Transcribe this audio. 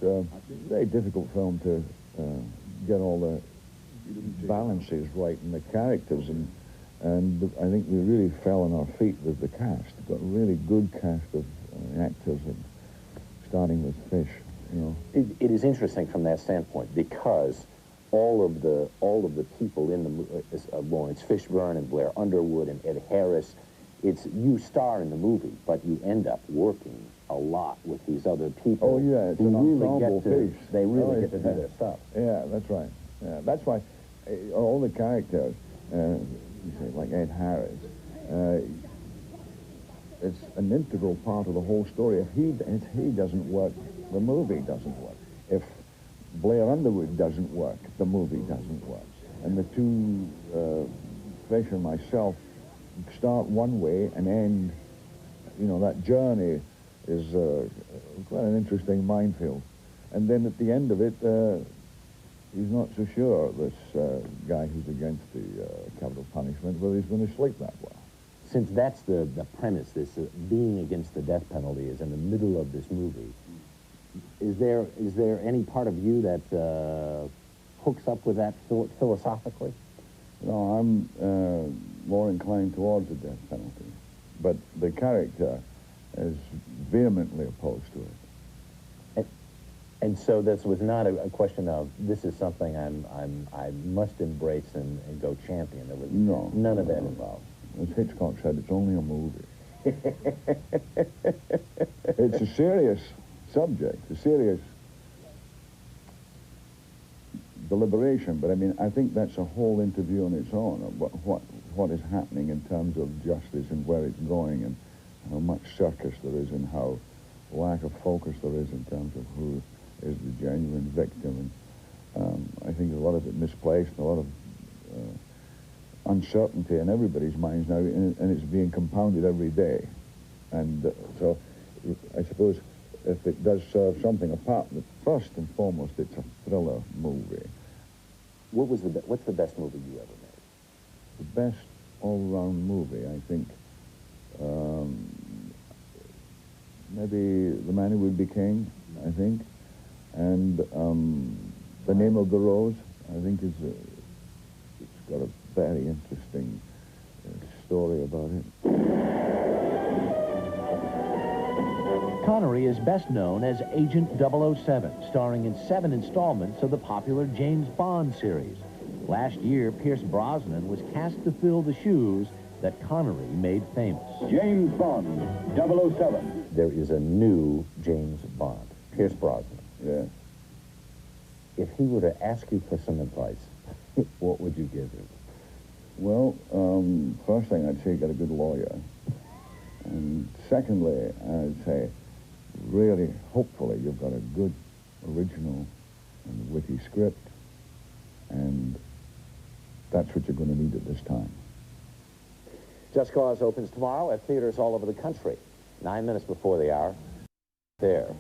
a very difficult film to get all the balances right in the characters, and I think we really fell on our feet with the cast. Got a really good cast of actors, and starting with Fish, you know. It is interesting from that standpoint because all of the people in the Lawrence Fishburne and Blair Underwood and Ed Harris, you star in the movie, but you end up working a lot with these other people. Oh yeah, it's an ensemble piece. They really get to do their stuff. Yeah, that's right. Yeah, that's why all the characters, you say like Ed Harris, it's an integral part of the whole story. If he doesn't work, the movie doesn't work. If Blair Underwood doesn't work, the movie doesn't work. And the two, Fish and myself, start one way and end, you know, that journey is quite an interesting minefield. And then at the end of it, he's not so sure, this guy who's against the capital punishment, whether he's going to sleep that well. Since that's the premise, this being against the death penalty is in the middle of this movie, is there any part of you that hooks up with that philosophically? No, I'm more inclined towards the death penalty, but the character is vehemently opposed to it. And so this was not a question of, this is something I must embrace and go champion. There was none of that involved. As Hitchcock said, it's only a movie. It's a serious subject, a serious deliberation, but I mean, I think that's a whole interview on its own, of what is happening in terms of justice and where it's going, and how much circus there is, and how lack of focus there is in terms of who is the genuine victim. And I think a lot of it misplaced, a lot of uncertainty in everybody's minds now, and it's being compounded every day. And so I suppose if it does serve something apart, first and foremost, it's a thriller movie. What's the best movie you ever made? The best all-round movie, I think, maybe The Man Who Would Be King, I think, and The Name of the Rose, I think it's got a very interesting story about it. Connery is best known as Agent 007, starring in 7 installments of the popular James Bond series. Last year, Pierce Brosnan was cast to fill the shoes that Connery made famous. James Bond, 007. There is a new James Bond, Pierce Brosnan. Yeah. If he were to ask you for some advice, what would you give him? Well, first thing I'd say, get a good lawyer. And secondly, I'd say, really, hopefully, you've got a good, original, and witty script, and that's what you're going to need at this time. Just Cause opens tomorrow at theaters all over the country. 9 minutes before the hour. There.